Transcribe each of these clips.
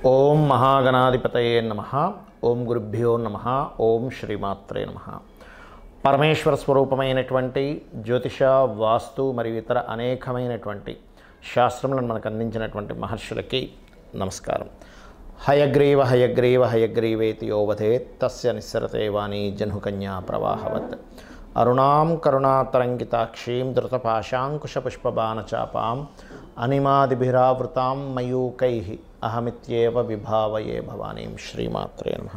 ఓం మహాగణాధిపతయే నమః. ఓం గురుభ్యో నమః. ఓం శ్రీమాత్రే నమః. పరమేశ్వర స్వరూపమైనటువంటి జ్యోతిష, వాస్తు మరియు ఇతర అనేకమైనటువంటి శాస్త్రములను మనకు అందించినటువంటి మహర్షులకి నమస్కారం. హయగ్రీవ హయగ్రీవ హయగ్రీవేతి యోవధేత్ తస్య నిస్సరతే వాణి జహ్నుకన్యా ప్రవాహవత్. అరుణాం కరుణాతరంగితాక్షీం ధృతపాశాంకుశపుష్పబాణచాపాం అనిమాదిభిరావృతాం మయూకైః అహమిత్యేవ విభావయే భవానీం. శ్రీమాత్రే నమః.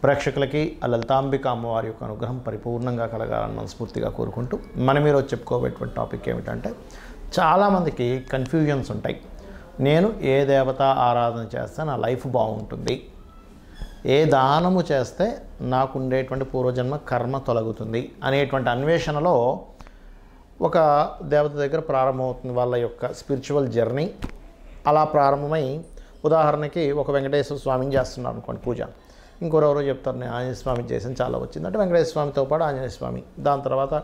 ప్రేక్షకులకి ఆ లలితాంబిక అమ్మవారి యొక్క అనుగ్రహం పరిపూర్ణంగా కలగాలని మనస్ఫూర్తిగా కోరుకుంటూ మనం ఈరోజు చెప్పుకోబోయేటువంటి టాపిక్ ఏమిటంటే, చాలామందికి కన్ఫ్యూజన్స్ ఉంటాయి. నేను ఏ దేవత ఆరాధన చేస్తే నా లైఫ్ బాగుంటుంది, ఏ దానము చేస్తే నాకు ఉండేటువంటి పూర్వజన్మ కర్మ తొలగుతుంది అనేటువంటి అన్వేషణలో ఒక దేవత దగ్గర ప్రారంభమవుతుంది వాళ్ళ యొక్క స్పిరిచువల్ జర్నీ. అలా ప్రారంభమై ఉదాహరణకి ఒక వెంకటేశ్వర స్వామిని చేస్తున్నారు అనుకోండి పూజ, ఇంకోరెవరో చెప్తారు నేను ఆంజనేయ స్వామిని చేసాను చాలా వచ్చింది అంటే వెంకటేశ్వర స్వామితో పాటు ఆంజనేయ స్వామి, దాని తర్వాత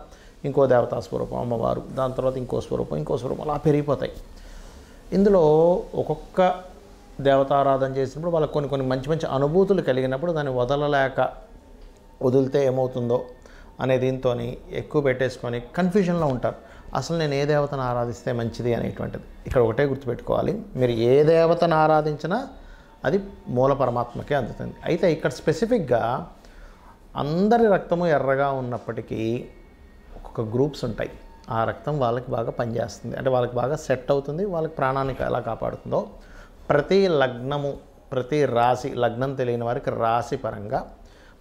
ఇంకో దేవతా స్వరూపం అమ్మవారు, దాని తర్వాత ఇంకో స్వరూపం అలా పెరిగిపోతాయి. ఇందులో ఒక్కొక్క దేవతారాధన చేసినప్పుడు వాళ్ళకి కొన్ని మంచి అనుభూతులు కలిగినప్పుడు దాన్ని వదిలితే ఏమవుతుందో అనే దీంతో ఎక్కువ పెట్టేసుకొని కన్ఫ్యూజన్లో ఉంటారు. అసలు నేను ఏ దేవతను ఆరాధిస్తే మంచిది అనేటువంటిది ఇక్కడ ఒకటే గుర్తుపెట్టుకోవాలి. మీరు ఏ దేవతను ఆరాధించినా అది మూల పరమాత్మకే అందుతుంది. అయితే ఇక్కడ స్పెసిఫిక్గా అందరి రక్తము ఎర్రగా ఉన్నప్పటికీ ఒక్కొక్క గ్రూప్స్ ఉంటాయి. ఆ రక్తం వాళ్ళకి బాగా పనిచేస్తుంది, అంటే వాళ్ళకి బాగా సెట్ అవుతుంది, వాళ్ళకి ప్రాణాన్ని ఎలా కాపాడుతుందో ప్రతి లగ్నము, ప్రతి రాశి, లగ్నం తెలియని వారికి రాశి పరంగా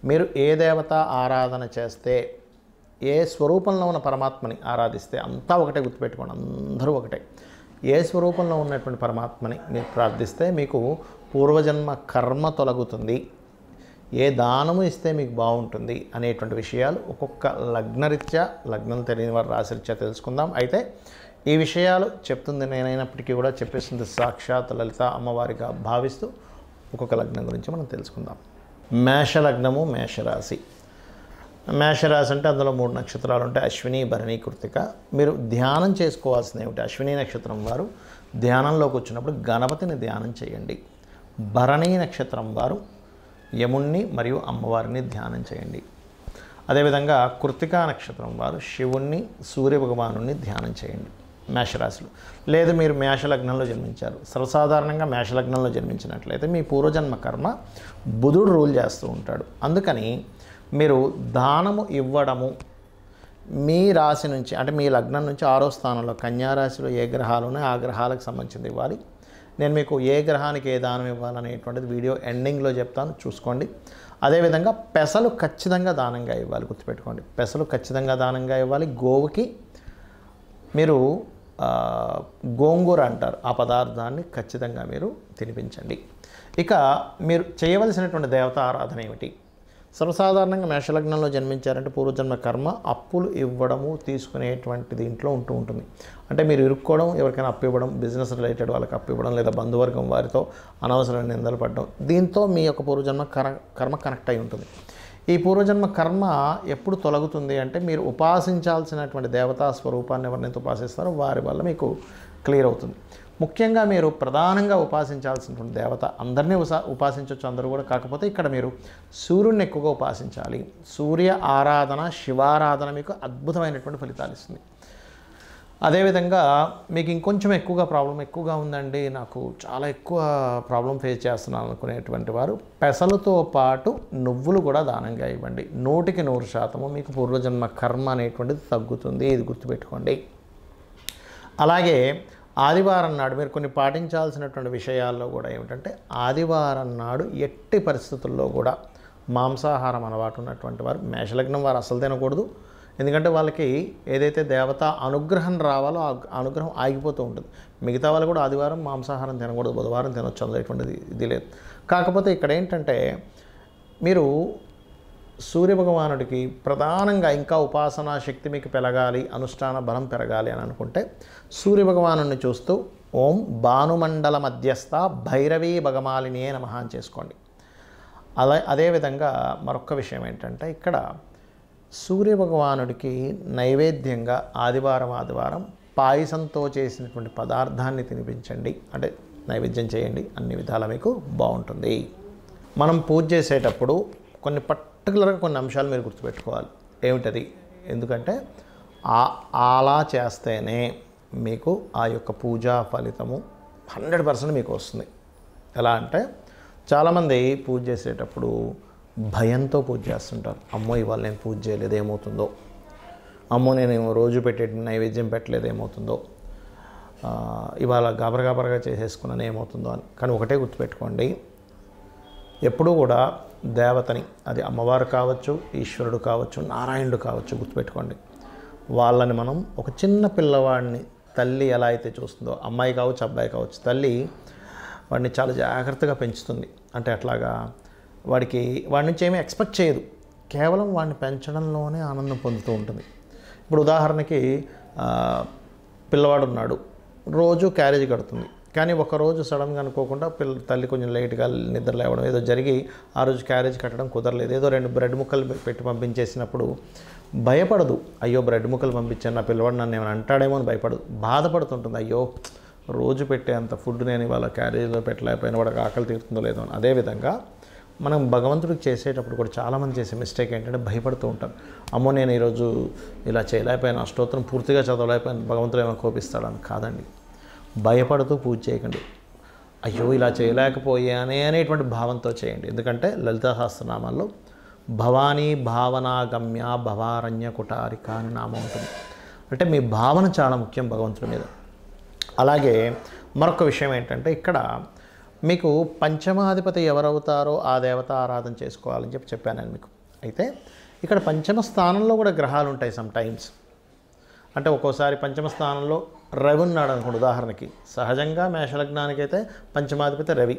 మీరు ఏ దేవత ఆరాధన చేస్తే, ఏ స్వరూపంలో ఉన్న పరమాత్మని ఆరాధిస్తే అంతా ఒకటే గుర్తుపెట్టుకోండి, అందరూ ఒకటే. ఏ స్వరూపంలో ఉన్నటువంటి పరమాత్మని మీరు ప్రార్థిస్తే మీకు పూర్వజన్మ కర్మ తొలగుతుంది, ఏ దానము ఇస్తే మీకు బాగుంటుంది అనేటువంటి విషయాలు ఒక్కొక్క లగ్నరీత్యా, లగ్నం తెలియని వారి రాశిరీత్యా తెలుసుకుందాం. అయితే ఈ విషయాలు చెప్తుంది నేనైనప్పటికీ కూడా చెప్పేస్తుంది సాక్షాత్ లలిత అమ్మవారిగా భావిస్తూ ఒక్కొక్క లగ్నం గురించి మనం తెలుసుకుందాం. మేషలగ్నము, మేషరాశి. మేషరాశి అంటే అందులో 3 నక్షత్రాలు ఉంటాయి, అశ్విని, భరణి, కృత్తిక. మీరు ధ్యానం చేసుకోవాల్సింది ఏమిటి? అశ్విని నక్షత్రం వారు ధ్యానంలోకి వచ్చినప్పుడు గణపతిని ధ్యానం చేయండి. భరణి నక్షత్రం వారు యముణ్ణి మరియు అమ్మవారిని ధ్యానం చేయండి. అదేవిధంగా కృత్తికా నక్షత్రం వారు శివుణ్ణి, సూర్యభగవానుణ్ణి ధ్యానం చేయండి. మేషరాశిలో లేదు మీరు మేషలగ్నంలో జన్మించారు, సర్వసాధారణంగా మేషలగ్నంలో జన్మించినట్లయితే మీ పూర్వజన్మ కర్మ బుధుడు రూల్ చేస్తూ ఉంటాడు. అందుకని మీరు దానము ఇవ్వడము మీ రాశి నుంచి, అంటే మీ లగ్నం నుంచి 6వ స్థానంలో కన్యారాశిలో ఏ గ్రహాలు ఉన్నాయో ఆ గ్రహాలకు సంబంధించింది ఇవ్వాలి. నేను మీకు ఏ గ్రహానికి ఏ దానం ఇవ్వాలనేటువంటిది వీడియో ఎండింగ్లో చెప్తాను, చూసుకోండి. అదేవిధంగా పెసలు ఖచ్చితంగా దానంగా ఇవ్వాలి, గుర్తుపెట్టుకోండి. పెసలు ఖచ్చితంగా దానంగా ఇవ్వాలి. గోవుకి మీరు గోంగూర అంటారు, ఆ పదార్థాన్ని ఖచ్చితంగా మీరు తినిపించండి. ఇక మీరు చేయవలసినటువంటి దేవత ఆరాధన ఏమిటి? సర్వసాధారణంగా మేషలగ్నంలో జన్మించారంటే పూర్వజన్మ కర్మ అప్పులు ఇవ్వడము, తీసుకునేటువంటి దీంట్లో ఉంటుంది. అంటే మీరు ఇరుక్కోవడం, ఎవరికైనా అప్పు ఇవ్వడం, బిజినెస్ రిలేటెడ్ వాళ్ళకి అప్పు ఇవ్వడం, లేదా బంధువర్గం వారితో అనవసరమైన నిందలు పడడం, దీంతో మీ యొక్క పూర్వజన్మ కర్మ కనెక్ట్ అయి ఉంటుంది. ఈ పూర్వజన్మ కర్మ ఎప్పుడు తొలగుతుంది అంటే మీరు ఉపాసించాల్సినటువంటి దేవతా స్వరూపాన్ని ఎవరినైతే ఉపాసిస్తారో వారి వల్ల మీకు క్లియర్ అవుతుంది. ముఖ్యంగా మీరు ప్రధానంగా ఉపాసించాల్సినటువంటి దేవత, అందరినీ ఉపాసించవచ్చు అందరూ కూడా, కాకపోతే ఇక్కడ మీరు సూర్యుడిని ఎక్కువగా ఉపాసించాలి. సూర్య ఆరాధన, శివారాధన మీకు అద్భుతమైనటువంటి ఫలితాలు ఇస్తుంది. అదేవిధంగా మీకు ఇంకొంచెం ఎక్కువగా ఉందండి, నాకు చాలా ఎక్కువ ప్రాబ్లం ఫేస్ చేస్తున్నాను అనుకునేటువంటి వారు పెసలతో పాటు నువ్వులు కూడా దానంగా ఇవ్వండి. 100% మీకు పూర్వజన్మ కర్మ అనేటువంటిది తగ్గుతుంది, ఇది గుర్తుపెట్టుకోండి. అలాగే ఆదివారం నాడు మీరు కొన్ని పాటించాల్సినటువంటి విషయాల్లో కూడా ఏమిటంటే, ఆదివారం నాడు ఎట్టి పరిస్థితుల్లో కూడా మాంసాహారం అలవాటు ఉన్నటువంటి వారు, మేషలగ్నం వారు అసలు తినకూడదు. ఎందుకంటే వాళ్ళకి ఏదైతే దేవత అనుగ్రహం రావాలో ఆ అనుగ్రహం ఆగిపోతూ ఉంటుంది. మిగతా వాళ్ళు కూడా ఆదివారం మాంసాహారం తినకూడదు, బుధవారం తినొచ్చు, అందులో ఇది లేదు. కాకపోతే ఇక్కడ ఏంటంటే మీరు సూర్యభగవానుడికి ప్రధానంగా ఇంకా ఉపాసనా శక్తి మీకు పెరగాలి, అనుష్ఠాన బలం పెరగాలి అని అనుకుంటే సూర్యభగవాను చూస్తూ ఓం భానుమండల మధ్యస్థ భైరవీ భగమాలినియే నమః అని చేసుకోండి. అదేవిధంగా మరొక విషయం ఏంటంటే, ఇక్కడ సూర్యభగవానుడికి నైవేద్యంగా ఆదివారం పాయసంతో చేసినటువంటి పదార్థాన్ని తినిపించండి. అంటే నైవేద్యం చేయండి, అన్ని విధాలా మీకు బాగుంటుంది. మనం పూజ చేసేటప్పుడు కొన్ని పర్టికులర్గా కొన్ని అంశాలు మీరు గుర్తుపెట్టుకోవాలి. ఏమిటది? ఎందుకంటే అలా చేస్తేనే మీకు ఆ యొక్క పూజా ఫలితము 100% మీకు వస్తుంది. ఎలా అంటే చాలామంది పూజ చేసేటప్పుడు భయంతో పూజ చేస్తుంటారు. అమ్మో ఇవాళ నేను పూజ చేయలేదు ఏమవుతుందో, అమ్మో నేను రోజు పెట్టే నైవేద్యం పెట్టలేదు ఏమవుతుందో, ఇవాళ గాబరగా చేసేసుకున్నాను ఏమవుతుందో అని. కానీ ఒకటే గుర్తుపెట్టుకోండి, ఎప్పుడూ కూడా దేవతని, అది అమ్మవారు కావచ్చు, ఈశ్వరుడు కావచ్చు, నారాయణుడు కావచ్చు, గుర్తుపెట్టుకోండి. వాళ్ళని మనం ఒక చిన్న పిల్లవాడిని తల్లి ఎలా అయితే చూస్తుందో, అమ్మాయి కావచ్చు అబ్బాయి కావచ్చు, తల్లి వాడిని చాలా జాగ్రత్తగా పెంచుతుంది. అంటే అట్లాగా వాడి నుంచి ఏమీ ఎక్స్పెక్ట్ చేయదు, కేవలం వాడిని పెంచడంలోనే ఆనందం పొందుతూ ఉంటుంది. ఇప్పుడు ఉదాహరణకి పిల్లవాడు ఉన్నాడు, రోజు క్యారేజ్ కడుతుంది. కానీ ఒకరోజు సడన్గా అనుకోకుండా తల్లి కొంచెం లేట్గా నిద్ర లేవడం ఏదో జరిగి ఆ రోజు క్యారేజ్ కట్టడం కుదరలేదు, ఏదో 2 బ్రెడ్ ముక్కలు పెట్టి పంపించేసినప్పుడు భయపడదు. అయ్యో బ్రెడ్ ముక్కలు పంపించాను, నా పిల్లవాడు నన్ను ఏమైనా అంటాడేమో అని భయపడదు, బాధపడుతుంటుంది. అయ్యో రోజు పెట్టే అంత ఫుడ్ నేను ఇవాళ క్యారేజ్లో పెట్టలేకపోయినా వాడికి ఆకలి తీరుతుందో లేదో అని. అదేవిధంగా మనం భగవంతుడికి చేసేటప్పుడు కూడా చాలామంది చేసే మిస్టేక్ ఏంటంటే భయపడుతూ ఉంటారు. అమ్మో నేను ఈరోజు ఇలా చేయలేకపోయాను, స్తోత్రం పూర్తిగా చదవలేకపోయాను, భగవంతుడు ఏమైనా కోపిస్తాడని. కాదండి, భయపడుతూ పూజ చేయకండి. అయ్యో ఇలా చేయలేకపోయానే అనేటువంటి భావంతో చేయండి. ఎందుకంటే లలితా సహస్రనామాల్లో భవానీ భావనాగమ్య భవారణ్య కుటారిక అని నామం ఉంటుంది. అంటే మీ భావన చాలా ముఖ్యం భగవంతుడి మీద. అలాగే మరొక విషయం ఏంటంటే ఇక్కడ మీకు పంచమాధిపతి ఎవరవుతారో ఆ దేవత ఆరాధన చేసుకోవాలని చెప్పాను నేను మీకు. అయితే ఇక్కడ పంచమ స్థానంలో కూడా గ్రహాలు ఉంటాయి సమ్ టైమ్స్. అంటే ఒక్కోసారి పంచమ స్థానంలో రవి ఉన్నాడు అనుకోండి. ఉదాహరణకి సహజంగా మేషలగ్నానికి అయితే పంచమాధిపతి రవి,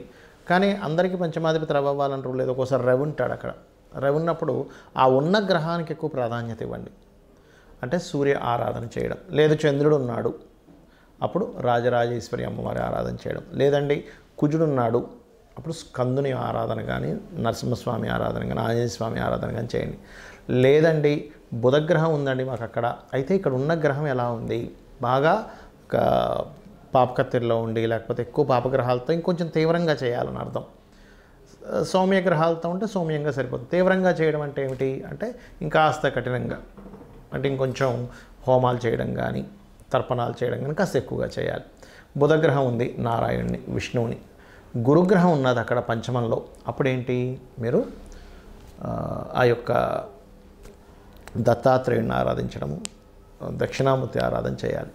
కానీ అందరికీ పంచమాధిపతి రవి అవ్వాలని రూల్ లేదు. ఒక్కోసారి రవి ఉంటాడు అక్కడ. రవి ఉన్నప్పుడు ఆ ఉన్న గ్రహానికి ఎక్కువ ప్రాధాన్యత ఇవ్వండి. అంటే సూర్య ఆరాధన చేయడం, లేదు చంద్రుడు ఉన్నాడు అప్పుడు రాజరాజేశ్వరి అమ్మవారి ఆరాధన చేయడం, లేదండి కుజుడు ఉన్నాడు అప్పుడు స్కందుని ఆరాధన కానీ, నరసింహస్వామి ఆరాధన కానీ, ఆంజనేయ స్వామి ఆరాధన కానీ చేయండి. లేదండి బుధగ్రహం ఉందండి మాకు అక్కడ, అయితే ఇక్కడ ఉన్న గ్రహం ఎలా ఉంది, బాగా పాపకత్తిరిలో ఉండి లేకపోతే ఎక్కువ పాపగ్రహాలతో ఇంకొంచెం తీవ్రంగా చేయాలని అర్థం. సౌమ్య గ్రహాలతో ఉంటే సౌమ్యంగా సరిపోతుంది. తీవ్రంగా చేయడం అంటే ఏమిటి అంటే ఇంకాస్త కఠినంగా, అంటే ఇంకొంచెం హోమాలు చేయడం కానీ తర్పణాలు చేయడం కానీ కాస్త ఎక్కువగా చేయాలి. బుధగ్రహం ఉంది నారాయణుని విష్ణువుని, గురుగ్రహం ఉన్నది అక్కడ పంచమంలో, అప్పుడేంటి మీరు ఆ యొక్క దత్తాత్రేయుని ఆరాధించడము, దక్షిణామూర్తి ఆరాధన చేయాలి.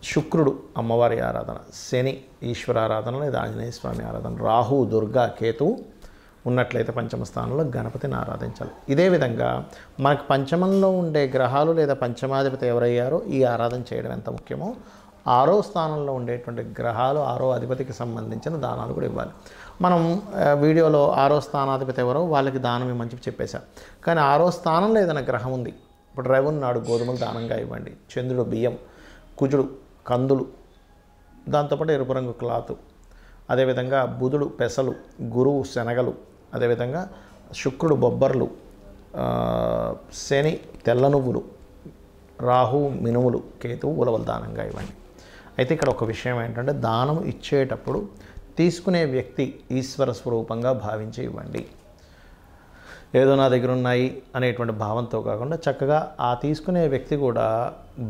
శుక్రుడు అమ్మవారి ఆరాధన, శని ఈశ్వర ఆరాధన లేదా ఆంజనేయ స్వామి ఆరాధన, రాహు దుర్గా కేతువు ఉన్నట్లయితే పంచమ స్థానంలో గణపతిని ఆరాధించాలి. ఇదే విధంగా మనకు పంచమంలో ఉండే గ్రహాలు లేదా పంచమాధిపతి ఎవరయ్యారో ఈ ఆరాధన చేయడం ఎంత ముఖ్యమో, 6వ స్థానంలో ఉండేటువంటి గ్రహాలు 6వ అధిపతికి సంబంధించిన దానాలు కూడా ఇవ్వాలి. మనం వీడియోలో 6వ స్థానాధిపతి ఎవరో వాళ్ళకి దానం ఇవ్వమని చెప్పేశాం. కానీ 6వ స్థానంలో ఏదైనా గ్రహం ఉంది, ఇప్పుడు రవి ఉన్నాడు గోధుమలు దానంగా ఇవ్వండి, చంద్రుడు బియ్యం, కుజుడు కందులు, దాంతోపాటు ఎరుపు రంగు క్లాతు, అదేవిధంగా బుధుడు పెసలు, గురువు శనగలు, అదేవిధంగా శుక్రుడు బొబ్బర్లు, శని తెల్ల నువ్వులు, రాహు మినుములు, కేతువు ఉలవలు దానంగా ఇవ్వండి. అయితే ఇక్కడ ఒక విషయం ఏంటంటే దానం ఇచ్చేటప్పుడు తీసుకునే వ్యక్తి ఈశ్వర స్వరూపంగా భావించి ఇవ్వండి. ఏదో నా దగ్గర ఉన్నాయి అనేటువంటి భావంతో కాకుండా చక్కగా ఆ తీసుకునే వ్యక్తి కూడా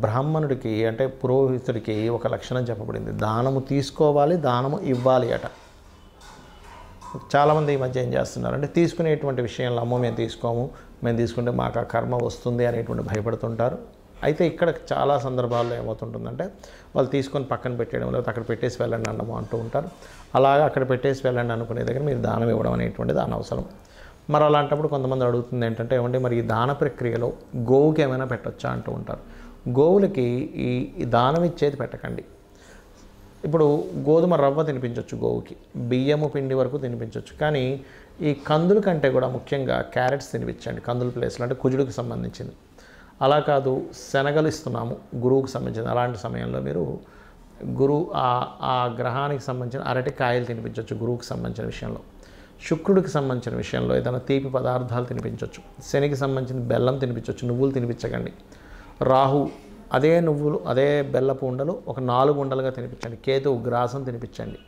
బ్రాహ్మణుడికి అంటే పురోహితుడికి ఒక లక్షణం చెప్పబడింది, దానము తీసుకోవాలి దానము ఇవ్వాలి అట. చాలామంది ఈ మధ్య ఏం చేస్తున్నారంటే తీసుకునేటువంటి విషయంలో అమ్మో మేము తీసుకోము, మేము తీసుకుంటే మాకు ఆ కర్మ వస్తుంది అనేటువంటి భయపడుతుంటారు. అయితే ఇక్కడ చాలా సందర్భాల్లో ఏమవుతుంటుందంటే వాళ్ళు తీసుకొని పక్కన పెట్టేయడం లేకపోతే అక్కడ పెట్టేసి వెళ్ళండి అన్నమో అంటూ ఉంటారు. అలాగా అక్కడ పెట్టేసి వెళ్ళండి అనుకునే దగ్గర మీరు దానం ఇవ్వడం అనేటువంటిది అనవసరం. మరి అలాంటప్పుడు కొంతమంది అడుగుతుంది ఏంటంటే ఏమంటే మరి ఈ దాన ప్రక్రియలో గోవుకి ఏమైనా పెట్టొచ్చా అంటూ ఉంటారు. గోవులకి ఈ దానం ఇచ్చేది పెట్టకండి. ఇప్పుడు గోధుమ రవ్వ తినిపించవచ్చు గోవుకి, బియ్యము పిండి వరకు తినిపించవచ్చు, కానీ ఈ కందుల కంటే కూడా ముఖ్యంగా క్యారెట్స్ తినిపించండి కందుల ప్లేస్లో, అంటే కుజుడికి సంబంధించింది. అలా కాదు శనగలు ఇస్తున్నాము గురువుకు సంబంధించింది, అలాంటి సమయంలో మీరు ఆ గ్రహానికి సంబంధించిన అరటి కాయలు తినిపించవచ్చు గురువుకి సంబంధించిన విషయంలో. శుక్రుడికి సంబంధించిన విషయంలో ఏదైనా తీపి పదార్థాలు తినిపించవచ్చు. శనికి సంబంధించిన బెల్లం తినిపించవచ్చు, నువ్వులు తినిపించకండి. రాహు అదే నువ్వులు అదే బెల్లపు ఉండలు ఒక 4 ఉండలుగా తినిపించండి. కేతువు గ్రాసం తినిపించండి.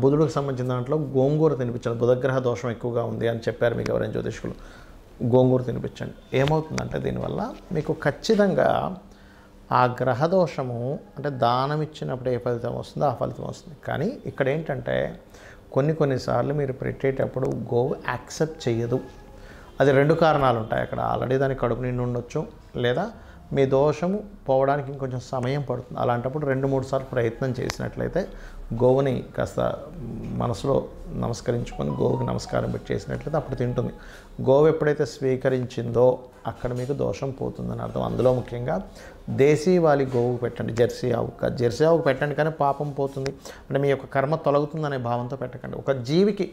బుధుడికి సంబంధించిన దాంట్లో గోంగూర తినిపించండి. బుధగ్రహ దోషం ఎక్కువగా ఉంది అని చెప్పారు మీకు ఎవరైనా జ్యోతిష్కులు, గోంగూర తినిపించండి. ఏమవుతుందంటే దీనివల్ల మీకు ఖచ్చితంగా ఆ గ్రహదోషము అంటే దానం ఇచ్చినప్పుడు ఏ ఫలితం వస్తుందో ఆ ఫలితం వస్తుంది. కానీ ఇక్కడ ఏంటంటే కొన్నిసార్లు మీరు పెట్టేటప్పుడు గోవు యాక్సెప్ట్ చేయదు. అది 2 కారణాలు ఉంటాయి అక్కడ. ఆల్రెడీ దానికి కడుపు నిండి ఉండొచ్చు, లేదా మీ దోషము పోవడానికి ఇంకొంచెం సమయం పడుతుంది. అలాంటప్పుడు 2-3 సార్లు ప్రయత్నం చేసినట్లయితే గోవుని కాస్త మనసులో నమస్కరించుకొని గోవుకి నమస్కారం పెట్టి చేసినట్లయితే అప్పుడు తింటుంది. గోవు ఎప్పుడైతే స్వీకరించిందో అక్కడ మీకు దోషం పోతుందని అర్థం. అందులో ముఖ్యంగా దేశీవాలి గోవు పెట్టండి, జెర్సీ ఆవుకు పెట్టండి. కానీ పాపం పోతుంది అంటే మీ యొక్క కర్మ తొలగుతుందనే భావంతో పెట్టకండి. ఒక జీవికి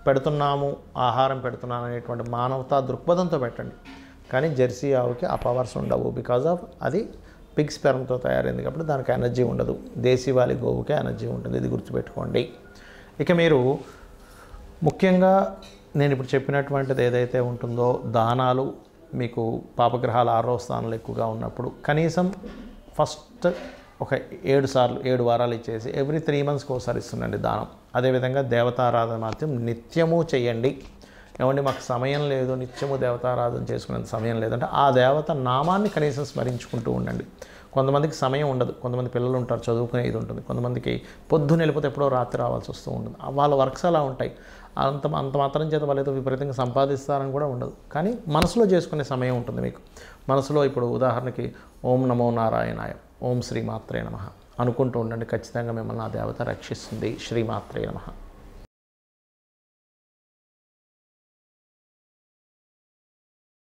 పెడుతున్నాము, ఆహారం పెడుతున్నాను అనేటువంటి మానవతా దృక్పథంతో పెట్టండి. కానీ జెర్సీ ఆవుకి ఆ పవర్స్ ఉండవు. బికాజ్ ఆఫ్ అది పిగ్ స్పెర్మ్తో తయారైంది కాబట్టి దానికి ఎనర్జీ ఉండదు. దేశీవాలి గోవుకే ఎనర్జీ ఉంటుంది, ఇది గుర్తుపెట్టుకోండి. ఇక మీరు ముఖ్యంగా నేను ఇప్పుడు చెప్పినటువంటిది ఏదైతే ఉంటుందో దానాలు, మీకు పాపగ్రహాలు 6వ స్థానంలో ఎక్కువగా ఉన్నప్పుడు కనీసం ఫస్ట్ ఒక 7 వారాలు ఇచ్చేసి ఎవ్రీ 3 మంత్స్కి ఒకసారి ఇస్తుండండి దానం. అదేవిధంగా దేవతారాధన మాత్రం నిత్యము చేయండి. ఏమండి మాకు సమయం లేదు, నిత్యము దేవతారాధన చేసుకునేంత సమయం లేదంటే ఆ దేవత నామాన్ని కనీసం స్మరించుకుంటూ ఉండండి. కొంతమందికి సమయం ఉండదు, కొంతమంది పిల్లలు ఉంటారు, చదువుకునే ఇది ఉంటుంది, కొంతమందికి పొద్దున్న వెళ్ళిపోతే ఎప్పుడో రాత్రి రావాల్సి వస్తూ ఉంటుంది. వాళ్ళ వర్క్స్ అలా ఉంటాయి. అంత మాత్రం చేత వాళ్ళు ఏదో విపరీతంగా సంపాదిస్తారని కూడా ఉండదు. కానీ మనసులో చేసుకునే సమయం ఉంటుంది మీకు. మనసులో ఇప్పుడు ఉదాహరణకి ఓం నమో నారాయణాయ, ఓం శ్రీమాత్రే నమః అనుకుంటూ ఉండండి. ఖచ్చితంగా మిమ్మల్ని ఆ దేవత రక్షిస్తుంది. శ్రీమాత్రే నమః.